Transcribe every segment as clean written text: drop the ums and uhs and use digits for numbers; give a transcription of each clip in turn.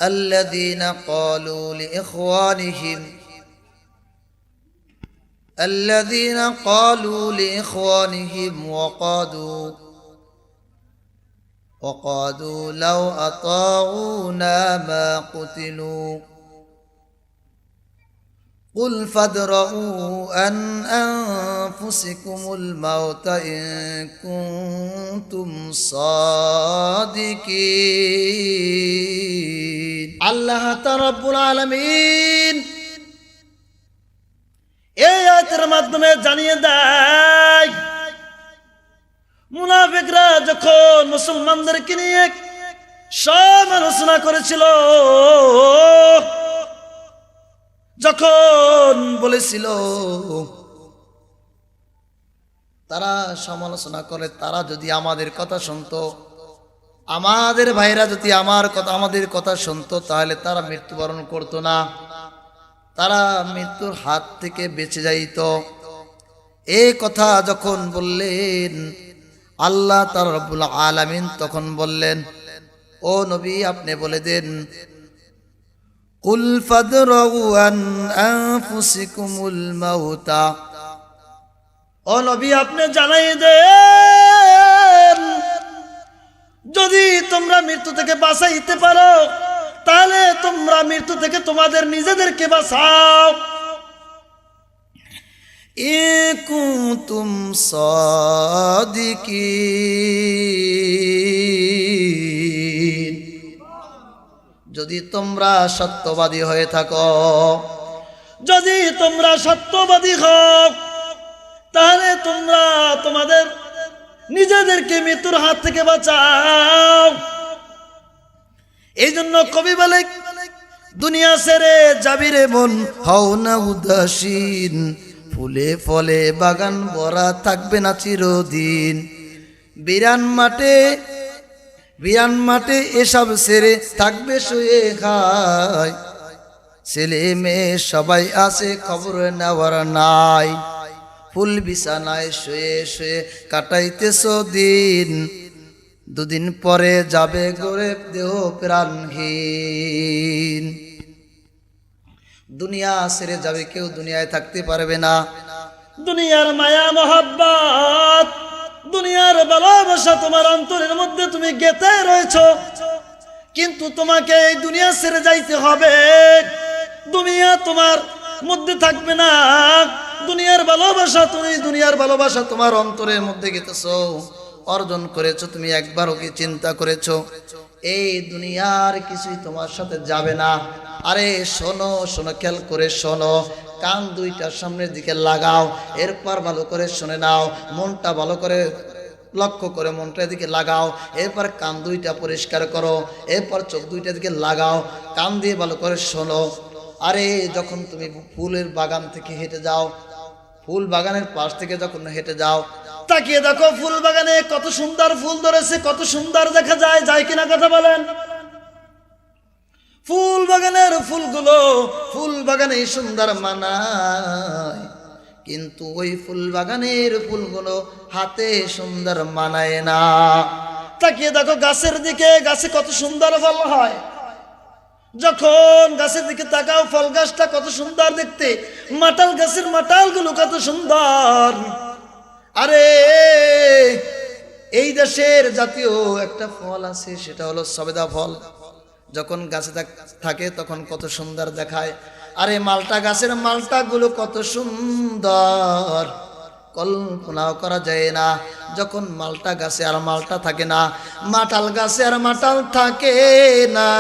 الذين قالوا لإخوانهم وقالوا لو أطاعونا ما قتلوا قل فادرءوا عن أنفسكم الموت إن كنتم صادقين আল্লাহ তাআলা রব্বুল আলামিন এই আয়াতের মাধ্যমে জানিয়ে দেয় মুনাফিকরা যখন মুসলমানদেরকে নিয়ে সমালোচনা করেছিল, যখন বলেছিল তারা সমালোচনা করে, তারা যদি আমাদের কথা শুনতো, আমাদের ভাইরা যদি আমাদের কথা শুনতো, তাহলে তারা মৃত্যুবরণ করতো না, তারা মৃত্যুর হাত থেকে বেঁচে যাইত। এই কথা যখন বললেন, আল্লাহ তাআলা রব্বুল আলামিন তখন বললেন, ও নবী আপনি বলে দেন, কুল ফাদরাউ আন আনফুসিকুমুল মাউতা, ও নবী আপনি জানাই দেন, যদি তোমরা মৃত্যু থেকে বাঁচাইতে পারো তাহলে তোমরা মৃত্যু থেকে তোমাদের নিজেদেরকে বাঁচাও। ইন কুনতুম সাদিকিন, যদি তোমরা সত্যবাদী হয়ে থাকো, যদি তোমরা সত্যবাদী হও, তাহলে তোমরা তোমাদের নিজেদেরকে মৃত্যুর হাত থেকে বাঁচাও। এই জন্য কবি বলে, দুনিয়া ছেড়ে যাবি রে মন, হও না উদাসীন, ফুলে ফলে বাগান ভরা থাকবে না চিরদিন। বিরান মাঠে এসব ছেড়ে থাকবে শুয়ে খায়, ছেলে মেয়ে সবাই আছে খবর নেওয়ার নাই। ফুল বিছানায় শুয়ে শুয়ে কাটাইতেছ দিন, দুদিন পরে যাবে গড়ে দেহ প্রাণহীন। দুনিয়া ছেড়ে যাবে, কেউ দুনিয়ায় থাকতে পারবে না। দুনিয়ার মায়া মহব্বত, দুনিয়ার ভালোবাসা তোমার অন্তরের মধ্যে তুমি গেঁথে রয়েছো, কিন্তু তোমাকে এই দুনিয়া ছেড়ে যাইতে হবে। দুনিয়া তোমার মধ্যে থাকবে না। দুনিয়ার ভালোবাসা তোমার অন্তরের মধ্যে গেঁথেছো, অর্জন করেছো, তুমি একবারও কি চিন্তা করেছো এই দুনিয়ার কিছুই তোমার সাথে যাবে না? আরে শোনো শোনো, খেয়াল করে শোনো, কান দুইটার সামনের দিকে লাগাও, এরপর ভালো করে শুনে নাও, মনটা ভালো করে লক্ষ্য করে মনটার দিকে লাগাও, এরপর কান দুইটা পরিষ্কার করো, এরপর চোখ দুইটা দিকে লাগাও, কান দিয়ে ভালো করে শোনো। আরে যখন তুমি ফুলের বাগান থেকে হেঁটে যাও, ফুল বাগানের পাশ থেকে যখন হেঁটে যাও, তাকিয়ে দেখো ফুল বাগানে কত সুন্দর ফুল ধরেছে, কত সুন্দর দেখা যায়, যায় কিনা কথা বলেন? ফুল বাগানের ফুলগুলো ফুল বাগানে সুন্দর মানায়, কিন্তু ওই ফুল বাগানের ফুলগুলো হাতে সুন্দর মানায় না। তাকিয়ে দেখো গাছের দিকে, গাছে কত সুন্দর ফল হয়, যখন গাছের দিকে তাকাও ফল গাছটা কত সুন্দর দেখতে, মাতাল গাছের মাতালগুলো কত সুন্দর। আরে এই দেশের জাতীয় একটা ফল আছে, সেটা হলো সবেদা ফল। যখন গাছে থাকে তখন কত সুন্দর দেখায়। আরে মালটা গাছের মালটাগুলো কত সুন্দর, কল্পনাও করা যায় না। যখন মালটা গাছে আর মালটা থাকে না, মাতাল গাছে আর মাতাল থাকে না,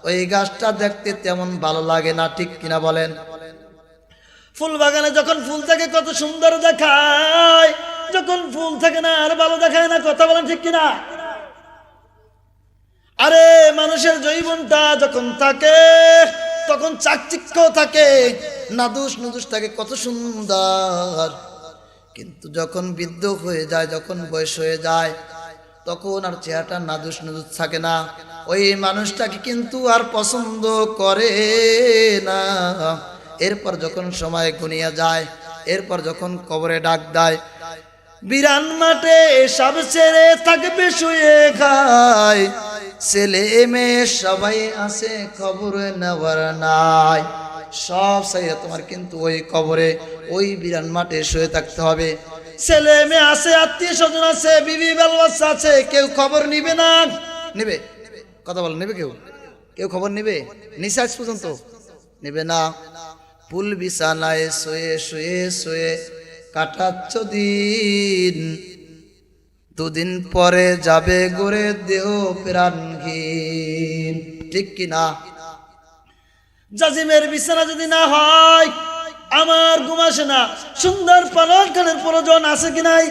ওই গাছটা দেখতে তেমন ভালো লাগে না, ঠিক কিনা বলেন? ফুল বাগানে যখন ফুল থাকে কত সুন্দর দেখায়, যখন ফুল থাকে না আর ভালো দেখায় না, কথা বলেন ঠিক কিনা? আরে মানুষের জৈবনটা যখন থাকে তখন চাকচিক্য থাকে, নাদুস নুদুস থাকে, কত সুন্দর। কিন্তু যখন বৃদ্ধ হয়ে যায়, যখন বয়স হয়ে যায়, তখন আর চেহারাটা নাদুস নুদুস থাকে না, ওই মানুষটাকে কিন্তু আর পছন্দ করে না। এরপর যখন সময় ঘনিয়ে যায়, এরপর যখন কবরে ডাক দেয়, বিরান মাঠে সব ছেড়ে থাকবে শুয়ে খায়, ছেলে মেয়ে সবাই আছে, খবরে নেওয়ার নাই। সব সাইয়া তোমার কিন্তু ওই কবরে ওই বিরান মাঠে শুয়ে থাকতে হবে। ছেলে মেয়ে আছে, আত্মীয় স্বজন আছে, বিবি বাচ্চা আছে, কেউ খবর নিবে না? নিবে? কথা বল, নেবে? কেউ খবর নিবে? নিচে আজ পর্যন্ত নেবে না। পুল বিছানায় শুয়ে শুয়ে শুয়ে কাটাচ্ছ দিন, দুদিন পরে যাবে গড়ে দেহ প্রাণহীন, ঠিক কিনা? জাজিমের বিছানা যদি না হয় আমার ঘুম আসে না। সুন্দর পালন খানের প্রয়োজন আছে কি নাই?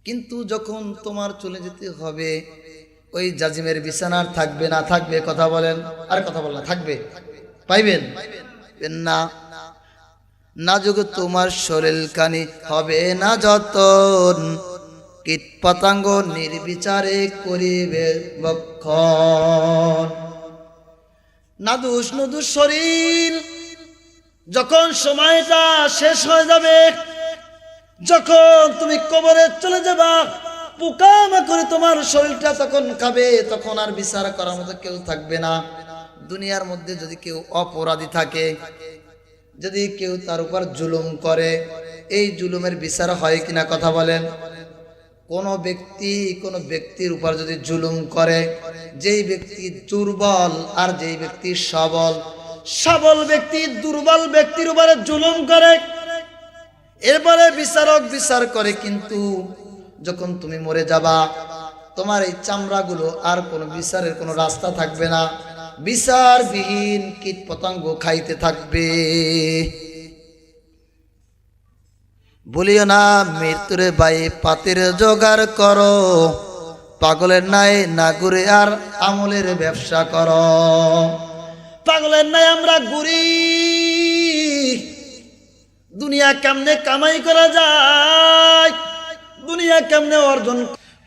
কিন্তু যখন তোমার চলে যেতে হবে, ওই জাজিমের বিছানার থাকবে না? থাকবে? কথা বলেন, আর কথা বল না। থাকবে? পাইবেন না? না যোগ তোমার শরীর কানি হবে না যতন, কীট পতঙ্গ নির্বিচারে করিবে ভক্ষণ। নাদুস নুদুস শরীর যখন সময়টা শেষ হয়ে যাবে, যখন তুমি কবরে চলে যাবা, পোকামাকড়ে তোমার শরীরটা তখন খাবে, তখন আর বিচার করার মতো কেউ থাকবে না। দুনিয়ার মধ্যে যদি কেউ অপরাধী থাকে, যদি কেউ তার উপর জুলুম করে, এই জুলুমের বিচার হয় কিনা? কথা বলেন। কোন ব্যক্তির উপর যদি জুলুম করে, যেই ব্যক্তি দুর্বল আর যেই ব্যক্তি সবল, সবল ব্যক্তি দুর্বল ব্যক্তির উপরে জুলুম করে, এরপরে বিচারক বিচার করে। কিন্তু যখন তুমি মরে যাবা, তোমার এই চামড়াগুলো আর কোনো বিচারের কোনো রাস্তা থাকবে না, বিচারবিহীন কীট পতঙ্গ খাইতে থাকবে। বলিও না মৃত্যুরে বাই পাতের জোগাড় করো, পাগলের নাই না ঘুরে আর আমলের ব্যবসা করো। পাগলের নাই আমরা ঘুরি, দুনিয়া কেমনে কামাই করা যায়, দুনিয়া কেমনে অর্জন।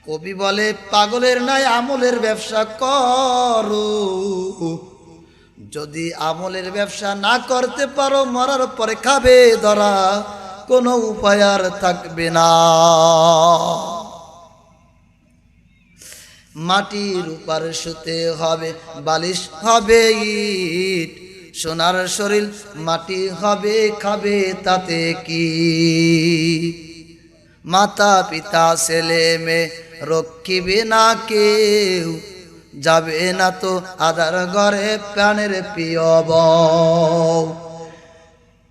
কবি বলে পাগলের নাই আমলের ব্যবসা করো, যদি আমলের ব্যবসা না করতে পারো মরার পরে খাবে ধরা, কোনো উপায় আর থাকবে না। মাটির উপর শুতে হবে, বালিশ হবে ইট, সোনার শরীর মাটি হবে, খাবে তাতে কি? মাতা পিতা ছেলে মেয়ে রক্ষিবে না কেউ, যাবে না তো আদার ঘরে প্রাণের প্রিয় বউ।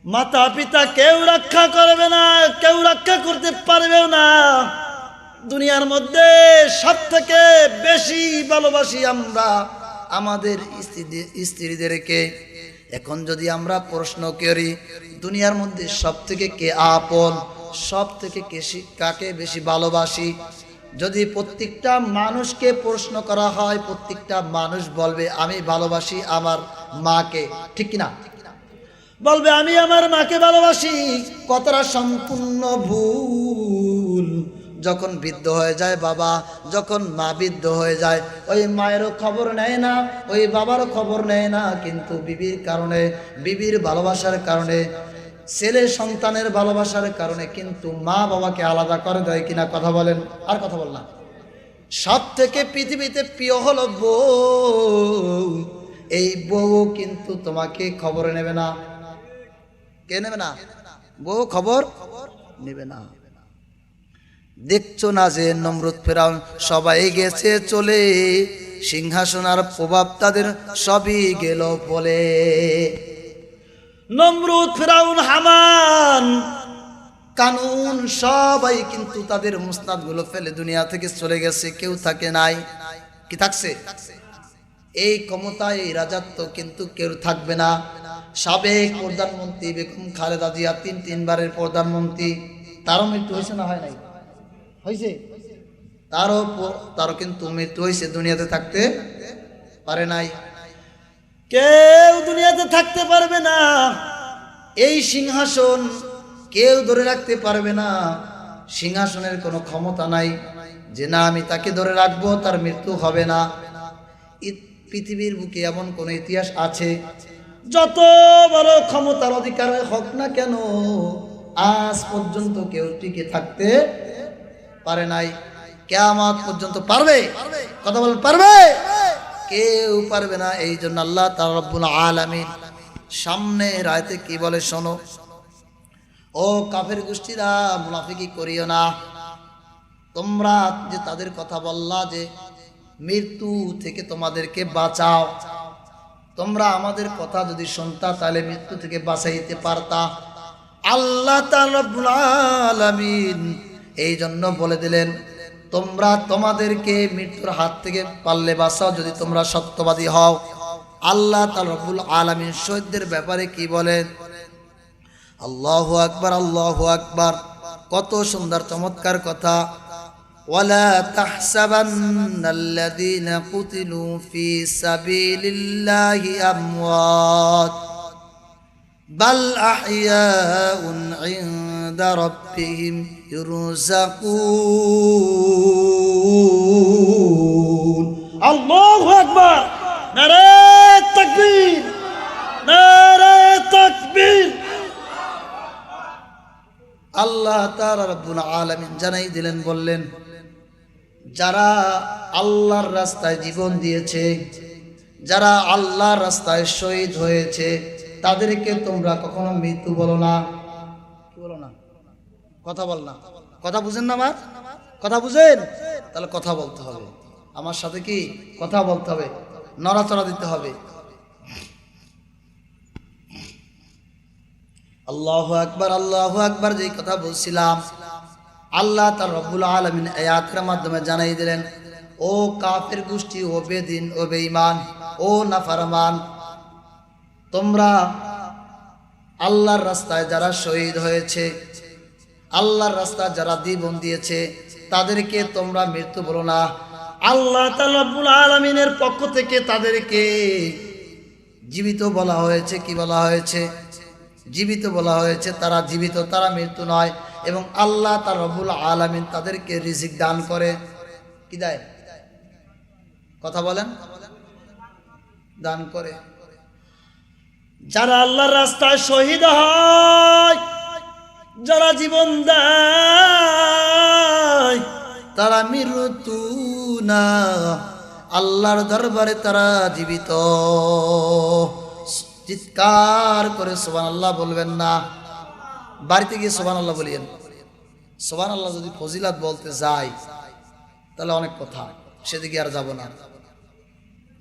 মাতা পিতা কেউ রক্ষা করবে না, কেউ রক্ষা করতে পারবেও না। দুনিয়ার মধ্যে সব থেকে বেশি ভালোবাসি আমরা আমাদের স্ত্রীদেরকে। এখন যদি আমরা প্রশ্ন করি দুনিয়ার মধ্যে সব থেকে কে আপন, সব থেকে কাকে বেশি ভালোবাসি, যদি প্রত্যেকটা মানুষকে প্রশ্ন করা হয়, প্রত্যেকটা মানুষ বলবে আমি ভালোবাসি আমার মাকে, ঠিক কিনা? বলবে আমি আমার মাকে ভালোবাসি। কথাটা সম্পূর্ণ ভুল। যখন বৃদ্ধ হয়ে যায় বাবা, যখন মা বৃদ্ধ হয়ে যায়, ওই মায়েরও খবর নেয় না, ওই বাবারও খবর নেয় না। কিন্তু বিবির কারণে, বিবির ভালোবাসার কারণে, ছেলে সন্তানের ভালোবাসার কারণে কিন্তু মা বাবাকে আলাদা করে দেয় কিনা? কথা বলেন, আর কথা বল না। সব থেকে পৃথিবীতে প্রিয় হলো বউ। এই বউ কিন্তু তোমাকে খবর নেবে না। কে নেবে না? বউ খবর নেবে না। দেখছো না যে নমরুদ ফেরাউন সবাই গেছে চলে, সিংহাসন আর প্রভাব তাদের সবই গেল বলে। নমরুদ ফেরাউন হামান কানুন সবাই কিন্তু তাদের মুসনাদ গুলো ফেলে দুনিয়া থেকে চলে গেছে, কেউ থাকে নাই। কি থাকছে? এই ক্ষমতায়, এই রাজত্ব কিন্তু কেউ থাকবে না। সাবেক প্রধানমন্ত্রী বেগম খালেদা জিয়া তিনবারের প্রধানমন্ত্রী, তারও মৃত্যু হয়েছে না হয় নাই? হয়েছে। তারও কিন্তু মৃত্যু হয়েছে, দুনিয়াতে থাকতে পারে নাই। কেউ দুনিয়াতে থাকতে পারবে না। এই সিংহাসন কেউ ধরে রাখতে পারবে না। সিংহাসনের কোনো ক্ষমতা নাই যে না আমি তাকে ধরে রাখবো, তার মৃত্যু হবে না। পৃথিবীর বুকে এমন কোন ইতিহাস আছে? যত বড় ক্ষমতার অধিকার হোক না কেন, আজ পর্যন্ত কেউ টিকে থাকতে পারে নাই। কিয়ামত পর্যন্ত পারবে? কথা বল পারবে? কেউ পারবে না। এই জন্য আল্লাহ তাআলা রব্বুল আলামিন সামনের আয়াতে কি বলে শোনো। ও কাফের গোষ্ঠীরা, মুনাফিকি করিও না। তোমরা যে তাদের কথা বললা যে মৃত্যু থেকে তোমাদেরকে বাঁচাও, তোমরা আমাদের কথা যদি শুনতা তাহলে মৃত্যু থেকে বাঁচাইতে পারতা। আল্লাহ তাআলা রব্বুল আলামিন এই জন্য বলে দিলেন, তোমরা তোমাদেরকে মৃত্যুর হাত থেকে পারলে বাঁচাও যদি তোমরা সত্যবাদী হও। আল্লাহ তাআলা রব্বুল আলামিন শহীদদের ব্যাপারে কি বলেন? আল্লাহু আকবার, আল্লাহু আকবার। কত সুন্দর চমৎকার কথা। ওয়ালা তাহসাবান্নাল্লাযীনা কুতিলু ফি সাবিলিল্লাহি আমওয়াত বাল আহইয়াউন ইনদা রাব্বিহিম ইরযাকুন। আল্লাহু আকবার। নারে তাকবীর, নারে তাকবীর। আল্লাহ তাআলা রব্বুল আলামিন জানাই দিলেন, বললেন যারা আল্লাহর রাস্তায় জীবন দিয়েছে, যারা আল্লাহর রাস্তায় শহীদ হয়েছে, তাদেরকে তোমরা কখনো মৃত্যু বলো না। কি বলো না? কথা বল না। কথা বুঝেন না আমার? কথা বুঝেন? তাহলে কথা বলতে হবে আমার সাথে, কি কথা বলতে হবে, নড়াচড়া দিতে হবে। আল্লাহু আকবার, আল্লাহু আকবার। যেই কথা বলছিলাম, আল্লাহ তাআলা রব্বুল আলামিন আয়াতের মাধ্যমে জানাই দিলেন, ও কাফের গোষ্ঠী, ও বেদিন, ও বেঈমান, ও নাফরমান, তোমরা আল্লাহর রাস্তায় যারা শহীদ হয়েছে, আল্লাহর রাস্তায় যারা জীবন দিয়েছে, তাদেরকে তোমরা মৃত্যু বলো না। আল্লাহ তাআলা রব্বুল আলামিনের পক্ষ থেকে তাদেরকে জীবিত বলা হয়েছে। কি বলা হয়েছে? জীবিত বলা হয়েছে। তারা জীবিত, তারা মৃত্যু নয়। এবং আল্লাহ তাআলা রব্বুল আলামিন তাদেরকে রিজিক দান করে। কি দেয়? কথা বলেন। দান করে। যারা আল্লাহর রাস্তায় শহীদ হয়, যারা জীবন দেয়, তারা মৃত্যু না, আল্লাহর দরবারে তারা জীবিত। চিৎকার করে সুবহানাল্লাহ বলবেন না? বাড়িতে গিয়ে সুবহানাল্লাহ বলিয়েন। সুবহানাল্লাহ যদি ফজিলাত বলতে যাই তাহলে অনেক কথা, সেদিকে আর যাব না।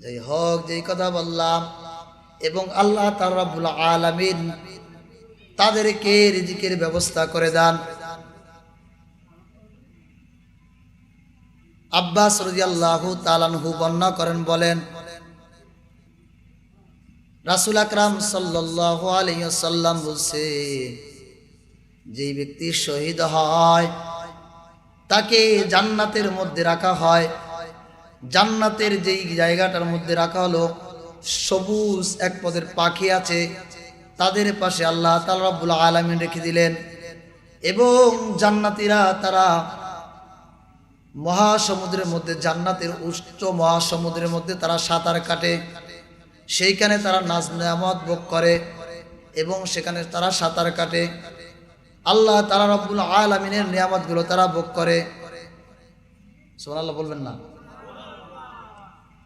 যাই হোক, যেই কথা বললাম, এবং আল্লাহ তাআলা রব্বুল আলামিন তাদেরকে রিজিকের ব্যবস্থা করে দেন। আব্বাস রাদিয়াল্লাহু তাআলা আনহু বর্ণনা করেন, বলেন রাসূল আকরাম সাল্লাল্লাহু আলাইহি ওয়াসাল্লাম বলছে, যেই ব্যক্তি শহীদ হয় তাকে জান্নাতের মধ্যে রাখা হয়। জান্নাতের যেই জায়গাটার মধ্যে রাখা হলো, সবুজ এক পদের পাখি আছে, তাদের পাশে আল্লাহ তাআলা রব্বুল আলামিন রেখে দিলেন। এবং জান্নাতীরা তারা মহাসমুদ্রের মধ্যে, জান্নাতের উচ্চ মহাসমুদ্রের মধ্যে তারা সাঁতার কাটে। সেইখানে তারা নাজ নেয়ামত ভোগ করে এবং সেখানে তারা সাঁতার কাটে। আল্লাহ তাআলা রব্বুল আলামিনের নিয়ামতগুলো তারা ভোগ করে। সুবহানাল্লাহ বলবেন না?